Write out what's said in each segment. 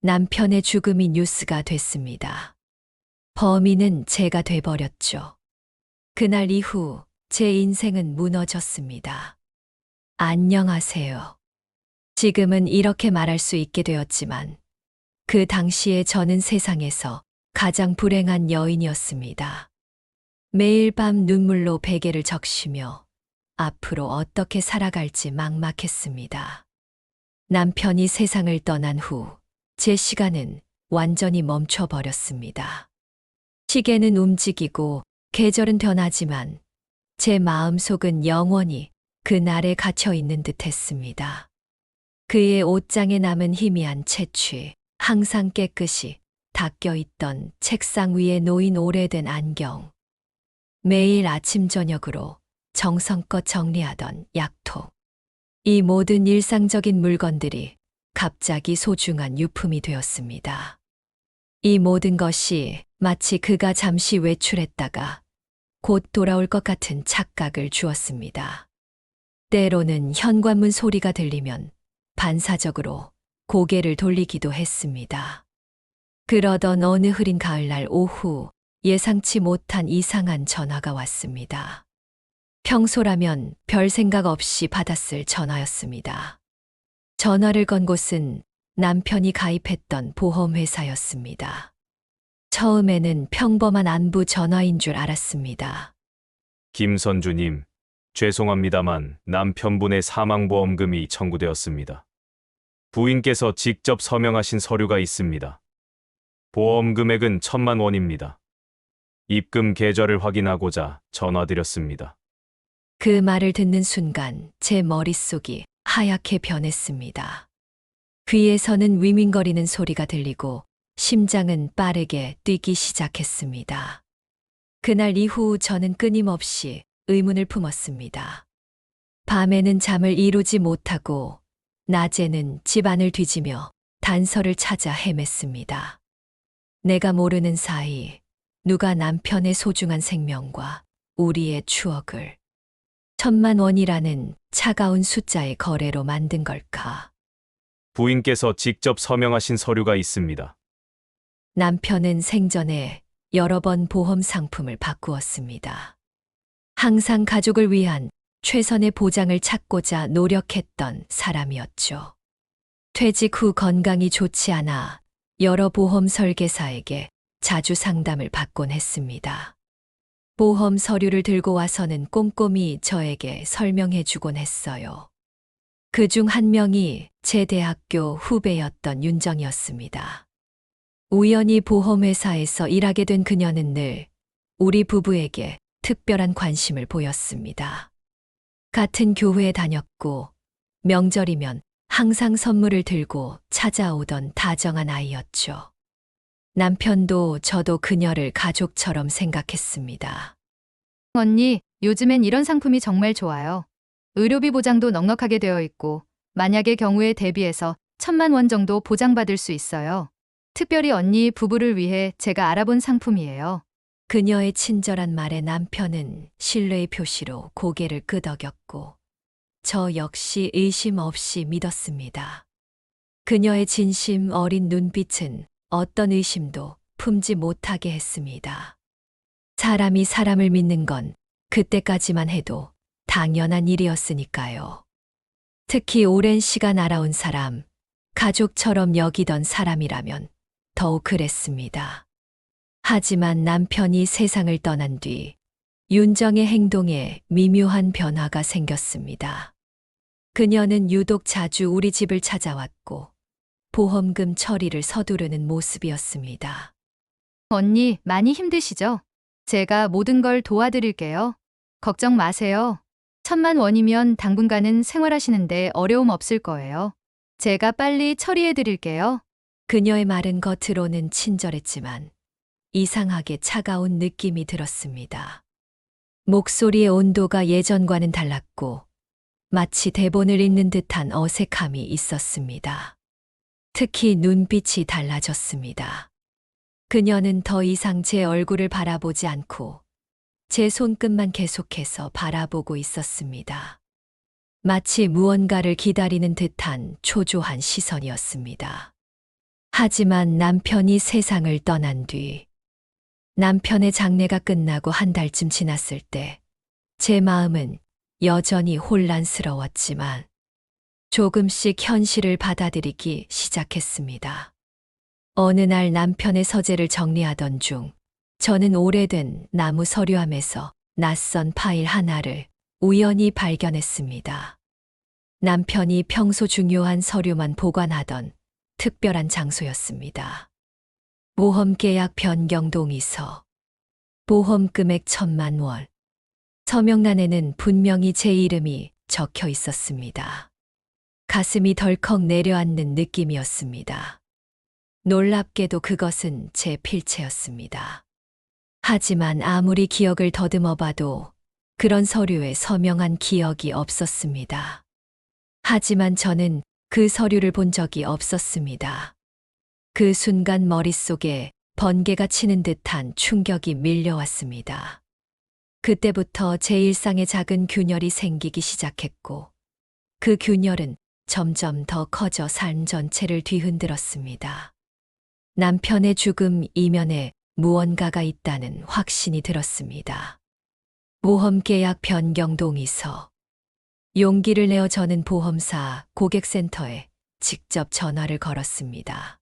남편의 죽음이 뉴스가 됐습니다. 범인은 제가 돼버렸죠. 그날 이후 제 인생은 무너졌습니다. 안녕하세요. 지금은 이렇게 말할 수 있게 되었지만 그 당시에 저는 세상에서 가장 불행한 여인이었습니다. 매일 밤 눈물로 베개를 적시며 앞으로 어떻게 살아갈지 막막했습니다. 남편이 세상을 떠난 후 제 시간은 완전히 멈춰버렸습니다. 시계는 움직이고 계절은 변하지만 제 마음속은 영원히 그날에 갇혀 있는 듯 했습니다. 그의 옷장에 남은 희미한 채취, 항상 깨끗이 닦여 있던 책상 위에 놓인 오래된 안경, 매일 아침 저녁으로 정성껏 정리하던 약통. 이 모든 일상적인 물건들이 갑자기 소중한 유품이 되었습니다. 이 모든 것이 마치 그가 잠시 외출했다가 곧 돌아올 것 같은 착각을 주었습니다. 때로는 현관문 소리가 들리면 반사적으로 고개를 돌리기도 했습니다. 그러던 어느 흐린 가을날 오후 예상치 못한 이상한 전화가 왔습니다. 평소라면 별 생각 없이 받았을 전화였습니다. 전화를 건 곳은 남편이 가입했던 보험회사였습니다. 처음에는 평범한 안부 전화인 줄 알았습니다. 김선주님, 죄송합니다만 남편분의 사망보험금이 청구되었습니다. 부인께서 직접 서명하신 서류가 있습니다. 보험 금액은 1,000만 원입니다. 입금 계좌를 확인하고자 전화드렸습니다. 그 말을 듣는 순간 제 머릿속이 하얗게 변했습니다. 귀에서는 위민거리는 소리가 들리고 심장은 빠르게 뛰기 시작했습니다. 그날 이후 저는 끊임없이 의문을 품었습니다. 밤에는 잠을 이루지 못하고 낮에는 집안을 뒤지며 단서를 찾아 헤맸습니다. 내가 모르는 사이 누가 남편의 소중한 생명과 우리의 추억을 1,000만 원이라는 차가운 숫자의 거래로 만든 걸까? 부인께서 직접 서명하신 서류가 있습니다. 남편은 생전에 여러 번 보험 상품을 바꾸었습니다. 항상 가족을 위한 최선의 보장을 찾고자 노력했던 사람이었죠. 퇴직 후 건강이 좋지 않아 여러 보험 설계사에게 자주 상담을 받곤 했습니다. 보험 서류를 들고 와서는 꼼꼼히 저에게 설명해 주곤 했어요. 그중 한 명이 제 대학교 후배였던 윤정이었습니다. 우연히 보험회사에서 일하게 된 그녀는 늘 우리 부부에게 특별한 관심을 보였습니다. 같은 교회에 다녔고 명절이면 항상 선물을 들고 찾아오던 다정한 아이였죠. 남편도 저도 그녀를 가족처럼 생각했습니다. 언니, 요즘엔 이런 상품이 정말 좋아요. 의료비 보장도 넉넉하게 되어 있고, 만약의 경우에 대비해서 1,000만 원 정도 보장받을 수 있어요. 특별히 언니 부부를 위해 제가 알아본 상품이에요. 그녀의 친절한 말에 남편은 신뢰의 표시로 고개를 끄덕였고 저 역시 의심 없이 믿었습니다. 그녀의 진심 어린 눈빛은 어떤 의심도 품지 못하게 했습니다. 사람이 사람을 믿는 건 그때까지만 해도 당연한 일이었으니까요. 특히 오랜 시간 알아온 사람, 가족처럼 여기던 사람이라면 더욱 그랬습니다. 하지만 남편이 세상을 떠난 뒤 윤정의 행동에 미묘한 변화가 생겼습니다. 그녀는 유독 자주 우리 집을 찾아왔고 보험금 처리를 서두르는 모습이었습니다. 언니, 많이 힘드시죠? 제가 모든 걸 도와드릴게요. 걱정 마세요. 1,000만 원이면 당분간은 생활하시는데 어려움 없을 거예요. 제가 빨리 처리해 드릴게요. 그녀의 말은 겉으로는 친절했지만 이상하게 차가운 느낌이 들었습니다. 목소리의 온도가 예전과는 달랐고 마치 대본을 읽는 듯한 어색함이 있었습니다. 특히 눈빛이 달라졌습니다. 그녀는 더 이상 제 얼굴을 바라보지 않고 제 손끝만 계속해서 바라보고 있었습니다. 마치 무언가를 기다리는 듯한 초조한 시선이었습니다. 하지만 남편이 세상을 떠난 뒤, 남편의 장례가 끝나고 한 달쯤 지났을 때, 제 마음은 여전히 혼란스러웠지만 조금씩 현실을 받아들이기 시작했습니다. 어느 날 남편의 서재를 정리하던 중, 저는 오래된 나무 서류함에서 낯선 파일 하나를 우연히 발견했습니다. 남편이 평소 중요한 서류만 보관하던 특별한 장소였습니다. 보험계약 변경 동의서. 보험 금액 1,000만 원. 서명란에는 분명히 제 이름이 적혀 있었습니다. 가슴이 덜컥 내려앉는 느낌이었습니다. 놀랍게도 그것은 제 필체였습니다. 하지만 아무리 기억을 더듬어 봐도 그런 서류에 서명한 기억이 없었습니다. 하지만 저는 그 서류를 본 적이 없었습니다. 그 순간 머릿속에 번개가 치는 듯한 충격이 밀려왔습니다. 그때부터 제 일상에 작은 균열이 생기기 시작했고, 그 균열은 점점 더 커져 삶 전체를 뒤흔들었습니다. 남편의 죽음 이면에 무언가가 있다는 확신이 들었습니다. 보험계약 변경 동의서. 용기를 내어 저는 보험사 고객센터에 직접 전화를 걸었습니다.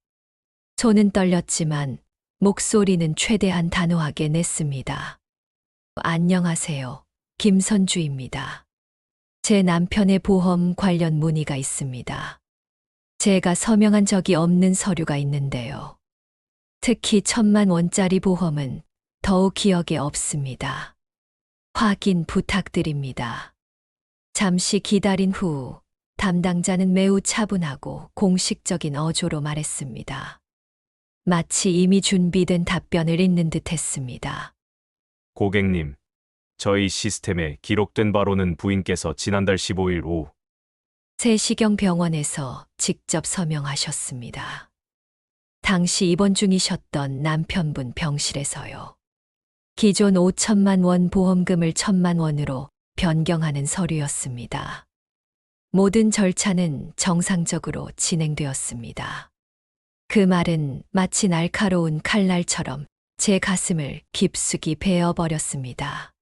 손은 떨렸지만 목소리는 최대한 단호하게 냈습니다. 안녕하세요. 김선주입니다. 제 남편의 보험 관련 문의가 있습니다. 제가 서명한 적이 없는 서류가 있는데요. 특히 1,000만 원짜리 보험은 더욱 기억에 없습니다. 확인 부탁드립니다. 잠시 기다린 후 담당자는 매우 차분하고 공식적인 어조로 말했습니다. 마치 이미 준비된 답변을 읽는 듯 했습니다. 고객님, 저희 시스템에 기록된 바로는 부인께서 지난달 15일 오후 세시경 병원에서 직접 서명하셨습니다. 당시 입원 중이셨던 남편분 병실에서요. 기존 5,000만 원 보험금을 1,000만 원으로 변경하는 서류였습니다. 모든 절차는 정상적으로 진행되었습니다. 그 말은 마치 날카로운 칼날처럼 제 가슴을 깊숙이 베어버렸습니다.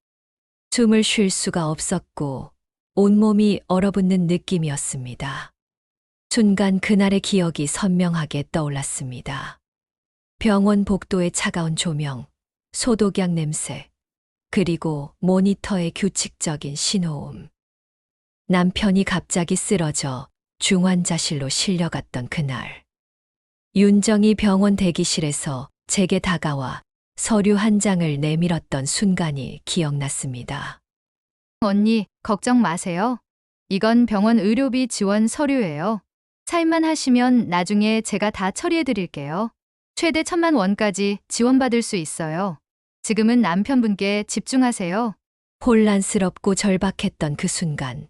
숨을 쉴 수가 없었고 온몸이 얼어붙는 느낌이었습니다. 순간 그날의 기억이 선명하게 떠올랐습니다. 병원 복도의 차가운 조명, 소독약 냄새, 그리고 모니터의 규칙적인 신호음. 남편이 갑자기 쓰러져 중환자실로 실려갔던 그날. 윤정이 병원 대기실에서 제게 다가와 서류 한 장을 내밀었던 순간이 기억났습니다. 언니, 걱정 마세요. 이건 병원 의료비 지원 서류예요. 사인만 하시면 나중에 제가 다 처리해 드릴게요. 최대 1,000만 원까지 지원받을 수 있어요. 지금은 남편분께 집중하세요. 혼란스럽고 절박했던 그 순간,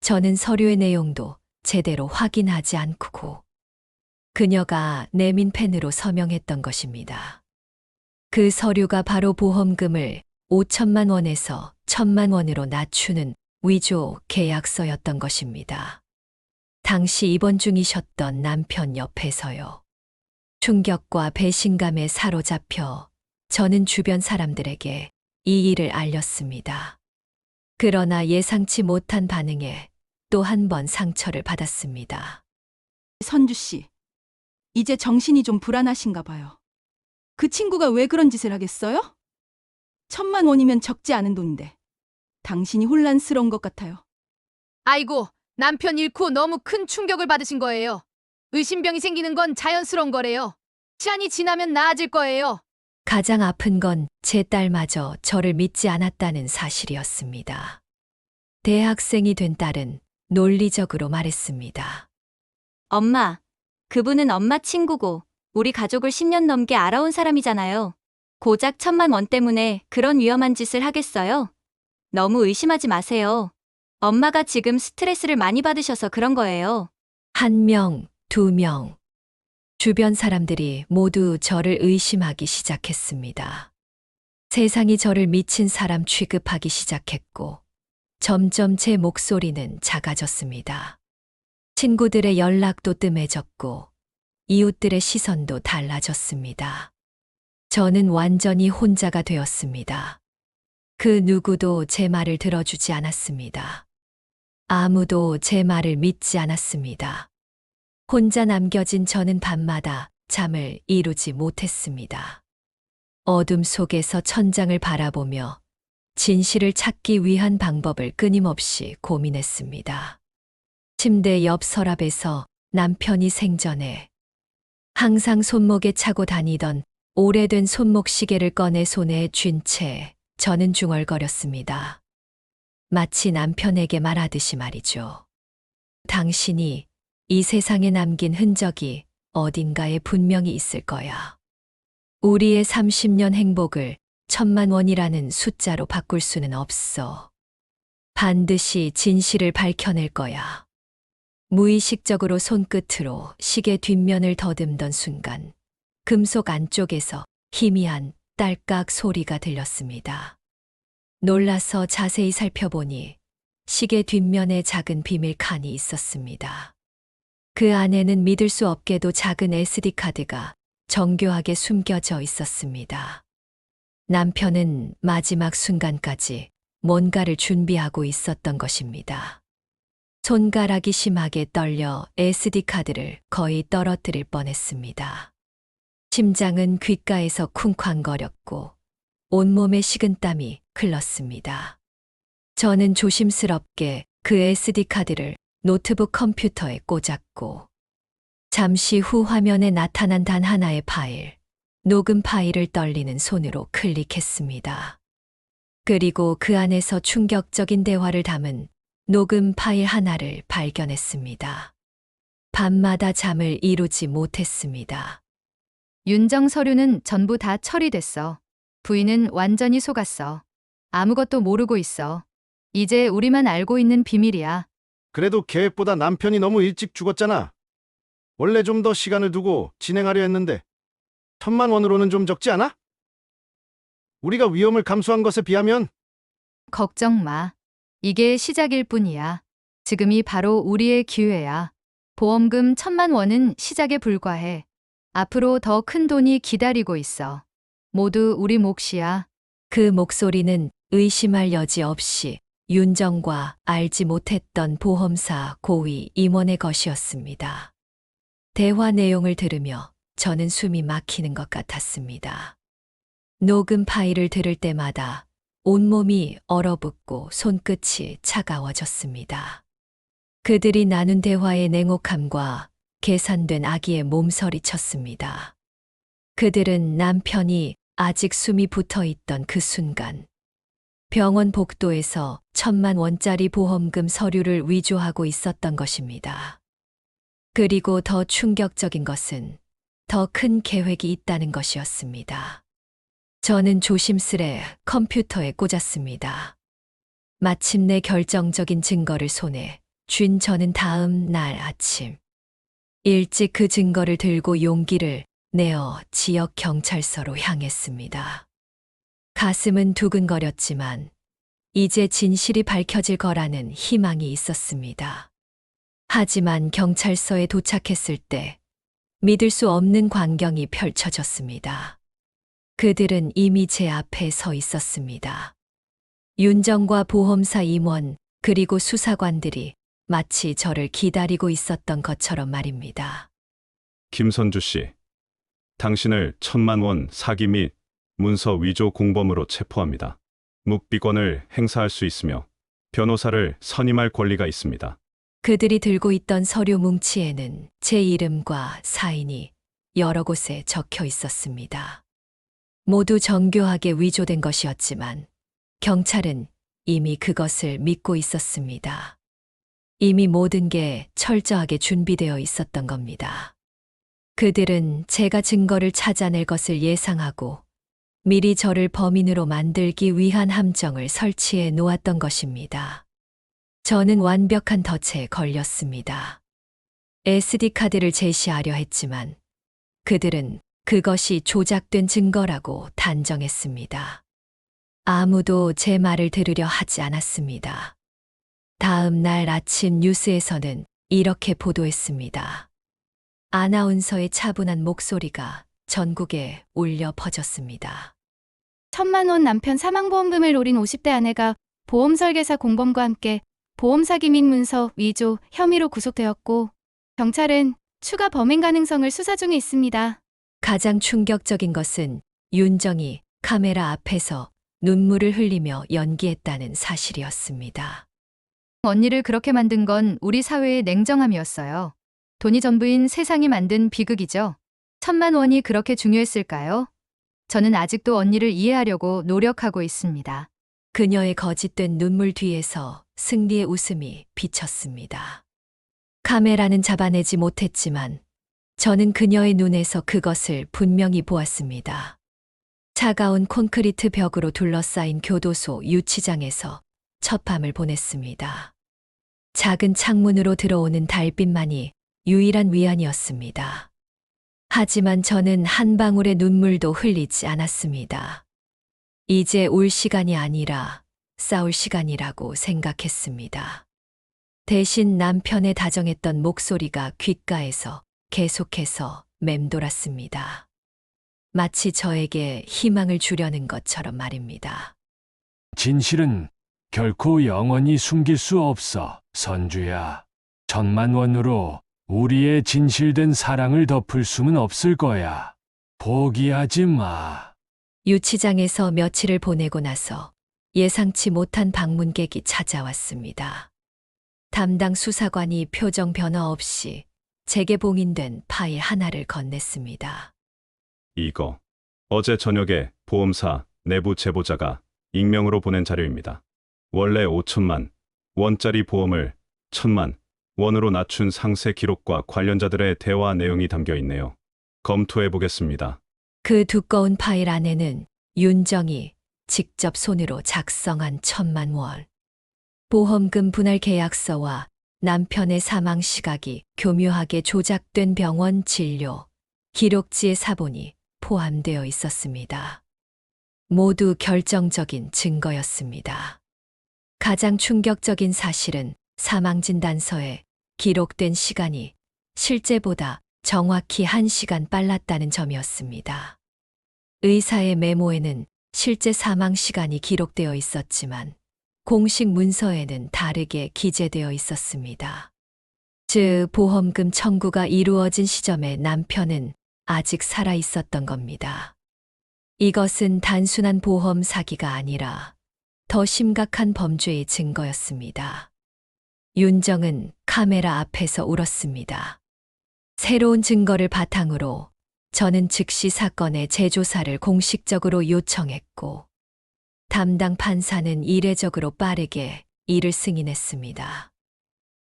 저는 서류의 내용도 제대로 확인하지 않고 그녀가 내민 펜으로 서명했던 것입니다. 그 서류가 바로 보험금을 5,000만 원에서 1,000만 원으로 낮추는 위조 계약서였던 것입니다. 당시 입원 중이셨던 남편 옆에서요. 충격과 배신감에 사로잡혀 저는 주변 사람들에게 이 일을 알렸습니다. 그러나 예상치 못한 반응에 또 한 번 상처를 받았습니다. 선주 씨, 이제 정신이 좀 불안하신가 봐요. 그 친구가 왜 그런 짓을 하겠어요? 1,000만 원이면 적지 않은 돈인데 당신이 혼란스러운 것 같아요. 아이고, 남편 잃고 너무 큰 충격을 받으신 거예요. 의심병이 생기는 건 자연스러운 거래요. 시간이 지나면 나아질 거예요. 가장 아픈 건 제 딸마저 저를 믿지 않았다는 사실이었습니다. 대학생이 된 딸은 논리적으로 말했습니다. 엄마, 그분은 엄마 친구고 우리 가족을 10년 넘게 알아온 사람이잖아요. 고작 1,000만 원 때문에 그런 위험한 짓을 하겠어요? 너무 의심하지 마세요. 엄마가 지금 스트레스를 많이 받으셔서 그런 거예요. 1명, 2명. 주변 사람들이 모두 저를 의심하기 시작했습니다. 세상이 저를 미친 사람 취급하기 시작했고, 점점 제 목소리는 작아졌습니다. 친구들의 연락도 뜸해졌고, 이웃들의 시선도 달라졌습니다. 저는 완전히 혼자가 되었습니다. 그 누구도 제 말을 들어주지 않았습니다. 아무도 제 말을 믿지 않았습니다. 혼자 남겨진 저는 밤마다 잠을 이루지 못했습니다. 어둠 속에서 천장을 바라보며 진실을 찾기 위한 방법을 끊임없이 고민했습니다. 침대 옆 서랍에서 남편이 생전에 항상 손목에 차고 다니던 오래된 손목 시계를 꺼내 손에 쥔 채 저는 중얼거렸습니다. 마치 남편에게 말하듯이 말이죠. 당신이 이 세상에 남긴 흔적이 어딘가에 분명히 있을 거야. 우리의 30년 행복을 1000만 원이라는 숫자로 바꿀 수는 없어. 반드시 진실을 밝혀낼 거야. 무의식적으로 손끝으로 시계 뒷면을 더듬던 순간 금속 안쪽에서 희미한 딸깍 소리가 들렸습니다. 놀라서 자세히 살펴보니 시계 뒷면에 작은 비밀 칸이 있었습니다. 그 안에는 믿을 수 없게도 작은 SD카드가 정교하게 숨겨져 있었습니다. 남편은 마지막 순간까지 뭔가를 준비하고 있었던 것입니다. 손가락이 심하게 떨려 SD카드를 거의 떨어뜨릴 뻔했습니다. 심장은 귓가에서 쿵쾅거렸고 온몸에 식은땀이 흘렀습니다. 저는 조심스럽게 그 SD카드를 노트북 컴퓨터에 꽂았고 잠시 후 화면에 나타난 단 하나의 파일, 녹음 파일을 떨리는 손으로 클릭했습니다. 그리고 그 안에서 충격적인 대화를 담은 녹음 파일 하나를 발견했습니다. 밤마다 잠을 이루지 못했습니다. 윤정 서류는 전부 다 처리됐어. 부인은 완전히 속았어. 아무것도 모르고 있어. 이제 우리만 알고 있는 비밀이야. 그래도 계획보다 남편이 너무 일찍 죽었잖아. 원래 좀 더 시간을 두고 진행하려 했는데 1000만 원으로는 좀 적지 않아? 우리가 위험을 감수한 것에 비하면. 걱정 마. 이게 시작일 뿐이야. 지금이 바로 우리의 기회야. 보험금 1000만 원은 시작에 불과해. 앞으로 더 큰 돈이 기다리고 있어. 모두 우리 몫이야. 그 목소리는 의심할 여지 없이 윤정과 알지 못했던 보험사 고위 임원의 것이었습니다. 대화 내용을 들으며 저는 숨이 막히는 것 같았습니다. 녹음 파일을 들을 때마다 온몸이 얼어붙고 손끝이 차가워졌습니다. 그들이 나눈 대화의 냉혹함과 계산된 악의의 몸서리 쳤습니다. 그들은 남편이 아직 숨이 붙어 있던 그 순간 병원 복도에서 1000만 원짜리 보험금 서류를 위조하고 있었던 것입니다. 그리고 더 충격적인 것은 더 큰 계획이 있다는 것이었습니다. 저는 조심스레 컴퓨터에 꽂았습니다. 마침내 결정적인 증거를 손에 쥔 저는 다음 날 아침 일찍 그 증거를 들고 용기를 내어 지역 경찰서로 향했습니다. 가슴은 두근거렸지만 이제 진실이 밝혀질 거라는 희망이 있었습니다. 하지만 경찰서에 도착했을 때 믿을 수 없는 광경이 펼쳐졌습니다. 그들은 이미 제 앞에 서 있었습니다. 윤정과 보험사 임원 그리고 수사관들이 마치 저를 기다리고 있었던 것처럼 말입니다. 김선주 씨, 당신을 1000만 원 사기 및 문서 위조 공범으로 체포합니다. 묵비권을 행사할 수 있으며 변호사를 선임할 권리가 있습니다. 그들이 들고 있던 서류 뭉치에는 제 이름과 사인이 여러 곳에 적혀 있었습니다. 모두 정교하게 위조된 것이었지만 경찰은 이미 그것을 믿고 있었습니다. 이미 모든 게 철저하게 준비되어 있었던 겁니다. 그들은 제가 증거를 찾아낼 것을 예상하고 미리 저를 범인으로 만들기 위한 함정을 설치해 놓았던 것입니다. 저는 완벽한 덫에 걸렸습니다. SD카드를 제시하려 했지만 그들은 그것이 조작된 증거라고 단정했습니다. 아무도 제 말을 들으려 하지 않았습니다. 다음 날 아침 뉴스에서는 이렇게 보도했습니다. 아나운서의 차분한 목소리가 전국에 울려 퍼졌습니다. 1,000만 원 남편 사망보험금을 노린 50대 아내가 보험설계사 공범과 함께 보험 사기 및 문서 위조 혐의로 구속되었고 경찰은 추가 범행 가능성을 수사 중에 있습니다. 가장 충격적인 것은 윤정이 카메라 앞에서 눈물을 흘리며 연기했다는 사실이었습니다. 언니를 그렇게 만든 건 우리 사회의 냉정함이었어요. 돈이 전부인 세상이 만든 비극이죠. 1,000만 원이 그렇게 중요했을까요? 저는 아직도 언니를 이해하려고 노력하고 있습니다. 그녀의 거짓된 눈물 뒤에서 승리의 웃음이 비쳤습니다. 카메라는 잡아내지 못했지만 저는 그녀의 눈에서 그것을 분명히 보았습니다. 차가운 콘크리트 벽으로 둘러싸인 교도소 유치장에서 첫 밤을 보냈습니다. 작은 창문으로 들어오는 달빛만이 유일한 위안이었습니다. 하지만 저는 한 방울의 눈물도 흘리지 않았습니다. 이제 울 시간이 아니라 싸울 시간이라고 생각했습니다. 대신 남편의 다정했던 목소리가 귓가에서 계속해서 맴돌았습니다. 마치 저에게 희망을 주려는 것처럼 말입니다. 진실은 결코 영원히 숨길 수 없어, 선주야. 1,000만 원으로 우리의 진실된 사랑을 덮을 수는 없을 거야. 포기하지 마. 유치장에서 며칠을 보내고 나서 예상치 못한 방문객이 찾아왔습니다. 담당 수사관이 표정 변화 없이 제게 봉인된 파일 하나를 건넸습니다. 이거 어제 저녁에 보험사 내부 제보자가 익명으로 보낸 자료입니다. 원래 5천만 원짜리 보험을 1,000만 원으로 낮춘 상세 기록과 관련자들의 대화 내용이 담겨 있네요. 검토해 보겠습니다. 그 두꺼운 파일 안에는 윤정이 직접 손으로 작성한 1,000만 원. 보험금 분할 계약서와 남편의 사망 시각이 교묘하게 조작된 병원 진료, 기록지의 사본이 포함되어 있었습니다. 모두 결정적인 증거였습니다. 가장 충격적인 사실은 사망진단서에 기록된 시간이 실제보다 정확히 1시간 빨랐다는 점이었습니다. 의사의 메모에는 실제 사망 시간이 기록되어 있었지만 공식 문서에는 다르게 기재되어 있었습니다. 즉, 보험금 청구가 이루어진 시점에 남편은 아직 살아 있었던 겁니다. 이것은 단순한 보험 사기가 아니라 더 심각한 범죄의 증거였습니다. 윤정은 카메라 앞에서 울었습니다. 새로운 증거를 바탕으로 저는 즉시 사건의 재조사를 공식적으로 요청했고, 담당 판사는 이례적으로 빠르게 이를 승인했습니다.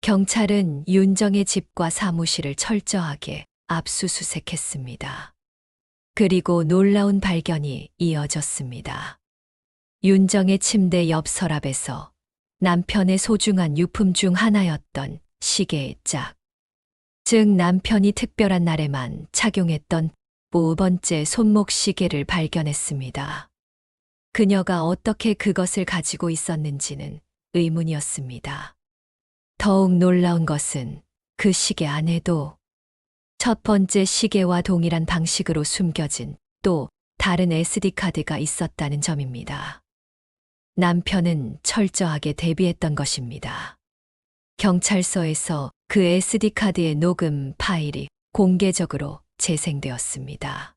경찰은 윤정의 집과 사무실을 철저하게 압수수색했습니다. 그리고 놀라운 발견이 이어졌습니다. 윤정의 침대 옆 서랍에서 남편의 소중한 유품 중 하나였던 시계의 짝, 즉 남편이 특별한 날에만 착용했던 5번째 손목 시계를 발견했습니다. 그녀가 어떻게 그것을 가지고 있었는지는 의문이었습니다. 더욱 놀라운 것은 그 시계 안에도 첫 번째 시계와 동일한 방식으로 숨겨진 또 다른 SD카드가 있었다는 점입니다. 남편은 철저하게 대비했던 것입니다. 경찰서에서 그 SD카드의 녹음 파일이 공개적으로 재생되었습니다.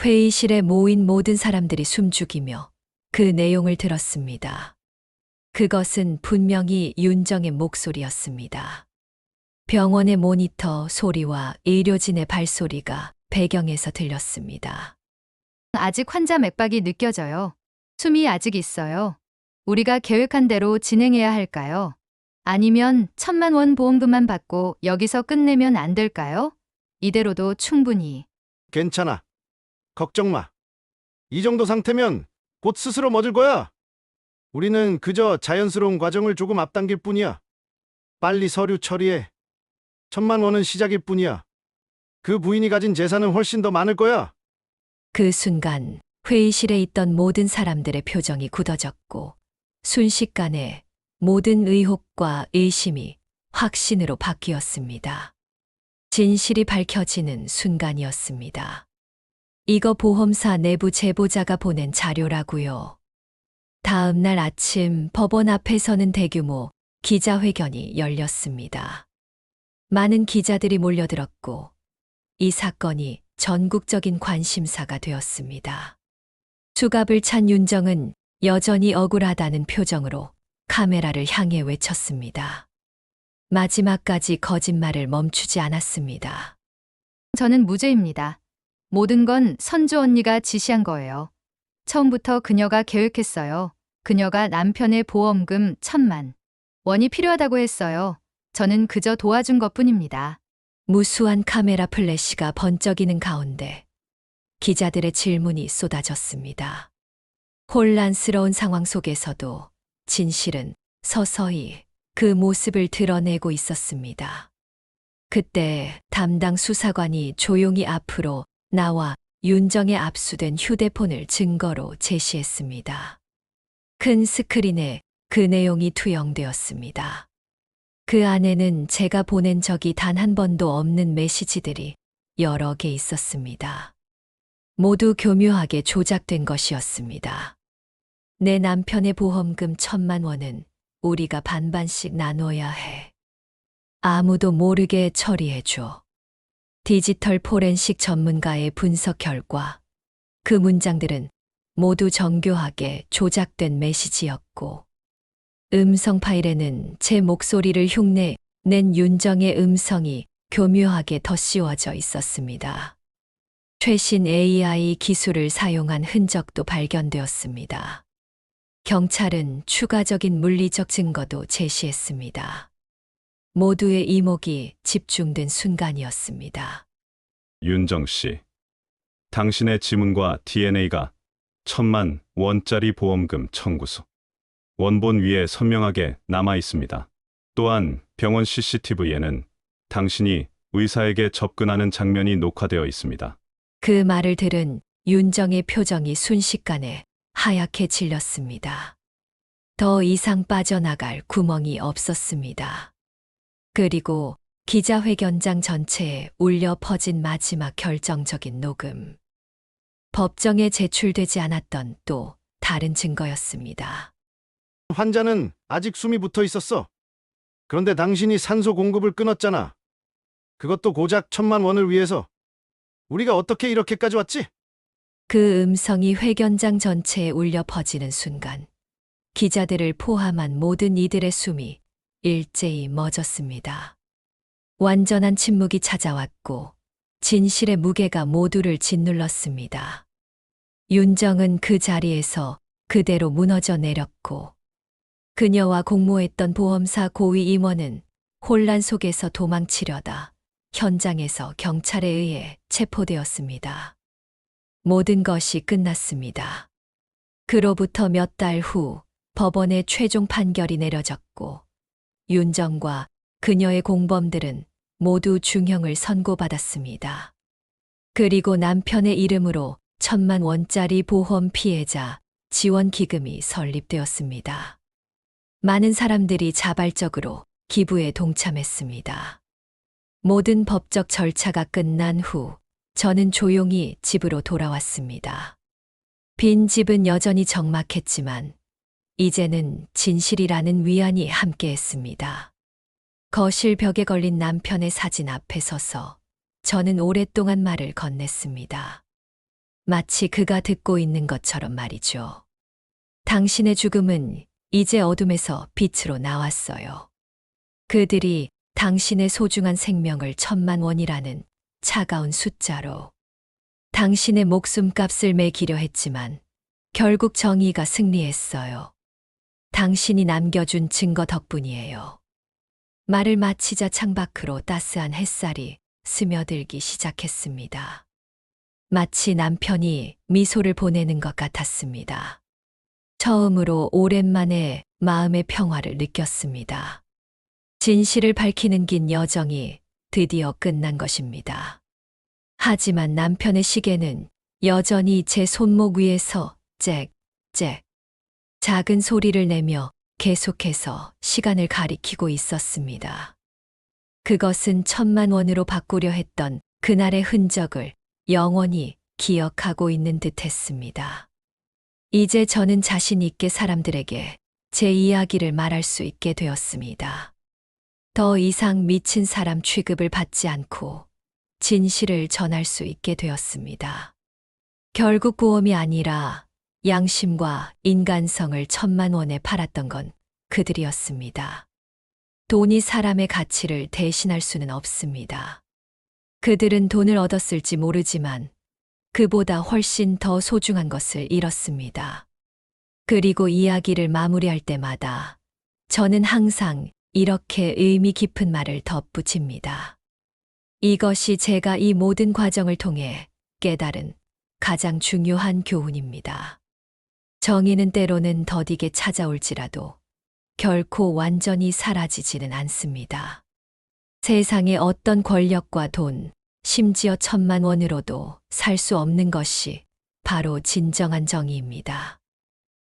회의실에 모인 모든 사람들이 숨죽이며 그 내용을 들었습니다. 그것은 분명히 윤정의 목소리였습니다. 병원의 모니터 소리와 의료진의 발소리가 배경에서 들렸습니다. 아직 환자 맥박이 느껴져요. 숨이 아직 있어요. 우리가 계획한 대로 진행해야 할까요? 아니면 1,000만 원 보험금만 받고 여기서 끝내면 안 될까요? 이대로도 충분히. 괜찮아. 걱정 마. 이 정도 상태면 곧 스스로 멎을 거야. 우리는 그저 자연스러운 과정을 조금 앞당길 뿐이야. 빨리 서류 처리해. 1,000만 원은 시작일 뿐이야. 그 부인이 가진 재산은 훨씬 더 많을 거야. 그 순간 회의실에 있던 모든 사람들의 표정이 굳어졌고 순식간에 모든 의혹과 의심이 확신으로 바뀌었습니다. 진실이 밝혀지는 순간이었습니다. 이거 보험사 내부 제보자가 보낸 자료라고요. 다음 날 아침 법원 앞에서는 대규모 기자회견이 열렸습니다. 많은 기자들이 몰려들었고 이 사건이 전국적인 관심사가 되었습니다. 수갑을 찬 윤정은 여전히 억울하다는 표정으로 카메라를 향해 외쳤습니다. 마지막까지 거짓말을 멈추지 않았습니다. 저는 무죄입니다. 모든 건 선주 언니가 지시한 거예요. 처음부터 그녀가 계획했어요. 그녀가 남편의 보험금 1,000만 원이 필요하다고 했어요. 저는 그저 도와준 것뿐입니다. 무수한 카메라 플래시가 번쩍이는 가운데 기자들의 질문이 쏟아졌습니다. 혼란스러운 상황 속에서도 진실은 서서히 그 모습을 드러내고 있었습니다. 그때 담당 수사관이 조용히 앞으로 나와 윤정의 압수된 휴대폰을 증거로 제시했습니다. 큰 스크린에 그 내용이 투영되었습니다. 그 안에는 제가 보낸 적이 단 한 번도 없는 메시지들이 여러 개 있었습니다. 모두 교묘하게 조작된 것이었습니다. 내 남편의 보험금 1,000만 원은 우리가 반반씩 나눠야 해. 아무도 모르게 처리해줘. 디지털 포렌식 전문가의 분석 결과 그 문장들은 모두 정교하게 조작된 메시지였고 음성 파일에는 제 목소리를 흉내 낸 윤정의 음성이 교묘하게 덧씌워져 있었습니다. 최신 AI 기술을 사용한 흔적도 발견되었습니다. 경찰은 추가적인 물리적 증거도 제시했습니다. 모두의 이목이 집중된 순간이었습니다. 윤정 씨, 당신의 지문과 DNA가 1,000만 원짜리 보험금 청구서 원본 위에 선명하게 남아 있습니다. 또한 병원 CCTV에는 당신이 의사에게 접근하는 장면이 녹화되어 있습니다. 그 말을 들은 윤정의 표정이 순식간에 하얗게 질렸습니다. 더 이상 빠져나갈 구멍이 없었습니다. 그리고 기자회견장 전체에 울려 퍼진 마지막 결정적인 녹음. 법정에 제출되지 않았던 또 다른 증거였습니다. 환자는 아직 숨이 붙어 있었어. 그런데 당신이 산소 공급을 끊었잖아. 그것도 고작 1,000만 원을 위해서. 우리가 어떻게 이렇게까지 왔지? 그 음성이 회견장 전체에 울려 퍼지는 순간 기자들을 포함한 모든 이들의 숨이 일제히 멎었습니다. 완전한 침묵이 찾아왔고 진실의 무게가 모두를 짓눌렀습니다. 윤정은 그 자리에서 그대로 무너져 내렸고 그녀와 공모했던 보험사 고위 임원은 혼란 속에서 도망치려다 현장에서 경찰에 의해 체포되었습니다. 모든 것이 끝났습니다. 그로부터 몇 달 후 법원의 최종 판결이 내려졌고 윤정과 그녀의 공범들은 모두 중형을 선고받았습니다. 그리고 남편의 이름으로 1,000만 원짜리 보험 피해자 지원 기금이 설립되었습니다. 많은 사람들이 자발적으로 기부에 동참했습니다. 모든 법적 절차가 끝난 후 저는 조용히 집으로 돌아왔습니다. 빈 집은 여전히 적막했지만 이제는 진실이라는 위안이 함께했습니다. 거실 벽에 걸린 남편의 사진 앞에 서서 저는 오랫동안 말을 건넸습니다. 마치 그가 듣고 있는 것처럼 말이죠. 당신의 죽음은 이제 어둠에서 빛으로 나왔어요. 그들이 당신의 소중한 생명을 1,000만 원이라는 차가운 숫자로 당신의 목숨값을 매기려 했지만 결국 정의가 승리했어요. 당신이 남겨준 증거 덕분이에요. 말을 마치자 창밖으로 따스한 햇살이 스며들기 시작했습니다. 마치 남편이 미소를 보내는 것 같았습니다. 처음으로 오랜만에 마음의 평화를 느꼈습니다. 진실을 밝히는 긴 여정이 드디어 끝난 것입니다. 하지만 남편의 시계는 여전히 제 손목 위에서 짹짹 작은 소리를 내며 계속해서 시간을 가리키고 있었습니다. 그것은 1,000만 원으로 바꾸려 했던 그날의 흔적을 영원히 기억하고 있는 듯 했습니다. 이제 저는 자신 있게 사람들에게 제 이야기를 말할 수 있게 되었습니다. 더 이상 미친 사람 취급을 받지 않고 진실을 전할 수 있게 되었습니다. 결국 보험이 아니라 양심과 인간성을 1,000만 원에 팔았던 건 그들이었습니다. 돈이 사람의 가치를 대신할 수는 없습니다. 그들은 돈을 얻었을지 모르지만 그보다 훨씬 더 소중한 것을 잃었습니다. 그리고 이야기를 마무리할 때마다 저는 항상 이렇게 의미 깊은 말을 덧붙입니다. 이것이 제가 이 모든 과정을 통해 깨달은 가장 중요한 교훈입니다. 정의는 때로는 더디게 찾아올지라도 결코 완전히 사라지지는 않습니다. 세상의 어떤 권력과 돈, 심지어 1,000만 원으로도 살 수 없는 것이 바로 진정한 정의입니다.